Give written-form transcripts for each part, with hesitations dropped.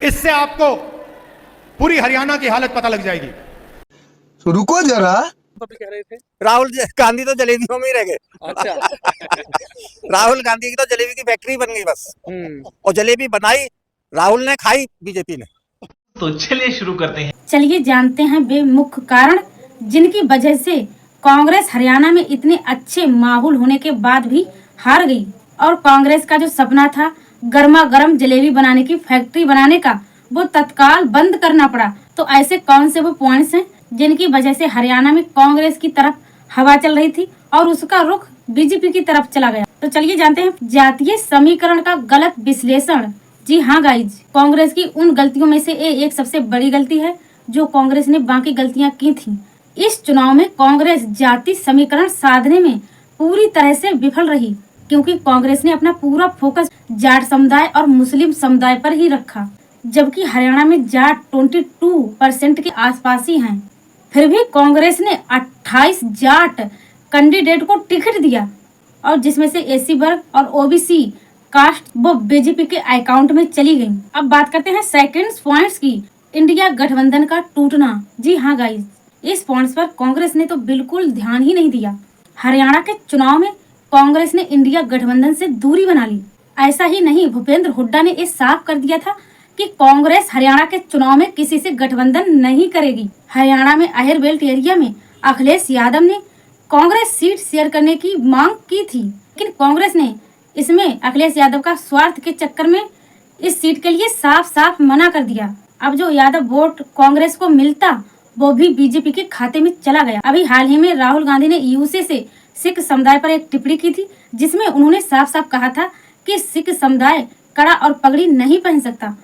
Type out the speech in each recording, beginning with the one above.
इससे आपको पूरी हरियाणा की हालत पता लग जाएगी। तो रुको जरा। कह रहे थे राहुल गांधी तो जलेबियों में ही रह गए। अच्छा। राहुल गांधी की तो जलेबी की फैक्ट्री बन गई बस। और जलेबी बनाई राहुल ने, खाई बीजेपी ने। तो चलिए शुरू करते हैं। चलिए जानते हैं वे मुख्य कारण जिनकी वजह से कांग्रेस हरियाणा में इतने अच्छे माहौल होने के बाद भी हार गई और कांग्रेस का जो सपना था गर्मा गर्म जलेबी बनाने की फैक्ट्री बनाने का, वो तत्काल बंद करना पड़ा। तो ऐसे कौन से वो पॉइंट्स हैं जिनकी वजह से हरियाणा में कांग्रेस की तरफ हवा चल रही थी और उसका रुख बीजेपी की तरफ चला गया। तो चलिए जानते हैं जातीय समीकरण का गलत विश्लेषण। जी हाँ गाइज, कांग्रेस की उन गलतियों में से एक सबसे बड़ी गलती है जो कांग्रेस ने बाकी गलतियां की थी। इस चुनाव में कांग्रेस जाति समीकरण साधने में पूरी तरह से विफल रही क्योंकि कांग्रेस ने अपना पूरा फोकस जाट समुदाय और मुस्लिम समुदाय पर ही रखा, जबकि हरियाणा में जाट 22% के आसपास ही हैं। फिर भी कांग्रेस ने 28 जाट कैंडिडेट को टिकट दिया और जिसमें से एसी वर्ग और ओबीसी कास्ट वो बीजेपी के अकाउंट में चली गई। अब बात करते हैं सेकंड पॉइंट्स की, इंडिया गठबंधन का टूटना। जी हाँ गाइस, इस पॉइंट्स पर कांग्रेस ने तो बिल्कुल ध्यान ही नहीं दिया। हरियाणा के चुनाव में कांग्रेस ने इंडिया गठबंधन से दूरी बना ली। ऐसा ही नहीं, भूपेंद्र हुड्डा ने ये साफ कर दिया था कि कांग्रेस हरियाणा के चुनाव में किसी से गठबंधन नहीं करेगी। हरियाणा में अहिर बेल्ट एरिया में अखिलेश यादव ने कांग्रेस सीट शेयर करने की मांग की थी, लेकिन कांग्रेस ने इसमें अखिलेश यादव का स्वार्थ के चक्कर में इस सीट के लिए साफ साफ मना कर दिया। अब जो यादव वोट कांग्रेस को मिलता वो भी बीजेपी के खाते में चला गया। अभी हाल ही में राहुल गांधी ने यूसी से सिख समुदाय पर एक टिप्पणी की थी जिसमें उन्होंने साफ साफ कहा था कि सिख समुदाय कड़ा और पगड़ी नहीं पहन सकता।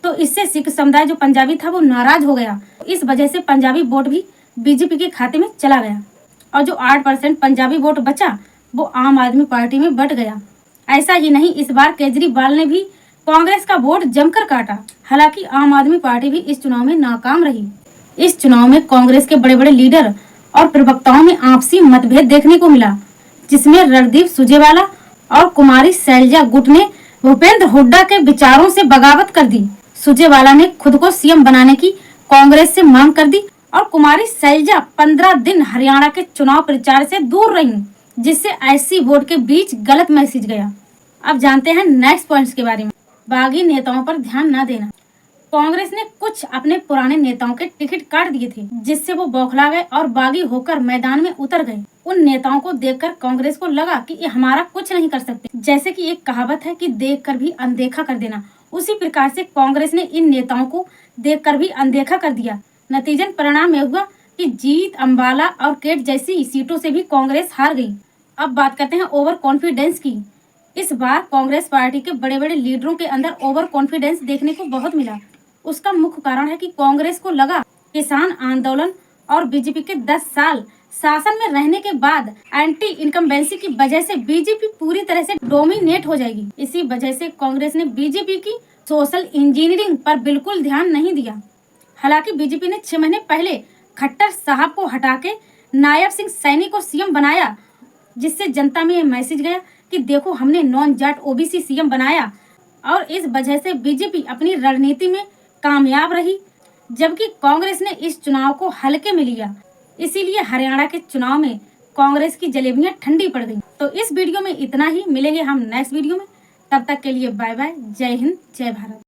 तो इससे सिख समुदाय जो पंजाबी था वो नाराज हो गया। इस वजह से पंजाबी वोट भी बीजेपी के खाते में चला गया और जो 8% पंजाबी वोट बचा वो आम आदमी पार्टी में बट गया। ऐसा ही नहीं, इस बार केजरीवाल ने भी कांग्रेस का वोट जमकर काटा। हालांकि आम आदमी पार्टी भी इस चुनाव में नाकाम रही। इस चुनाव में कांग्रेस के बड़े बड़े लीडर और प्रवक्ताओं में आपसी मतभेद देखने को मिला, जिसमें रणदीप सुरजेवाला और कुमारी शैलजा गुट ने भूपेंद्र हुड्डा के विचारों से बगावत कर दी। सुरजेवाला ने खुद को सीएम बनाने की कांग्रेस से मांग कर दी और कुमारी शैलजा 15 दिन हरियाणा के चुनाव प्रचार से दूर रही, जिससे ऐसी वोट के बीच गलत मैसेज गया। अब जानते हैं नेक्स्ट पॉइंट्स के बारे में। बागी नेताओं पर ध्यान न देना। कांग्रेस ने कुछ अपने पुराने नेताओं के टिकट काट दिए थे, जिससे वो बौखला गए और बागी होकर मैदान में उतर गए। उन नेताओं को देखकर कांग्रेस को लगा कि ये हमारा कुछ नहीं कर सकते। जैसे कि एक कहावत है कि देखकर भी अनदेखा कर देना, उसी प्रकार से कांग्रेस ने इन नेताओं को देखकर भी अनदेखा कर दिया। नतीजन परिणाम यह हुआ कि जीत, अंबाला और केट जैसी सीटों से भी कांग्रेस हार गई। अब बात करते हैं ओवर कॉन्फिडेंस की। इस बार कांग्रेस पार्टी के बड़े बड़े लीडरों के अंदर ओवर कॉन्फिडेंस देखने को बहुत मिला। उसका मुख्य कारण है कि कांग्रेस को लगा किसान आंदोलन और बीजेपी के 10 साल शासन में रहने के बाद एंटी इनकम्बेंसी की वजह से बीजेपी पूरी तरह से डोमिनेट हो जाएगी। इसी वजह से कांग्रेस ने बीजेपी की सोशल इंजीनियरिंग पर बिल्कुल ध्यान नहीं दिया। हालांकि बीजेपी ने 6 महीने पहले खट्टर साहब को हटा के नायब सिंह सैनी को सीएम बनाया, जिससे जनता में ये मैसेज गया कि देखो हमने नॉन जाट ओबीसी सीएम बनाया, और इस वजह से बीजेपी अपनी रणनीति में कामयाब रही, जबकि कांग्रेस ने इस चुनाव को हल्के में लिया। इसीलिए हरियाणा के चुनाव में कांग्रेस की जलेबियां ठंडी पड़ गई। तो इस वीडियो में इतना ही, मिलेंगे हम नेक्स्ट वीडियो में। तब तक के लिए बाय बाय, जय हिंद, जय भारत।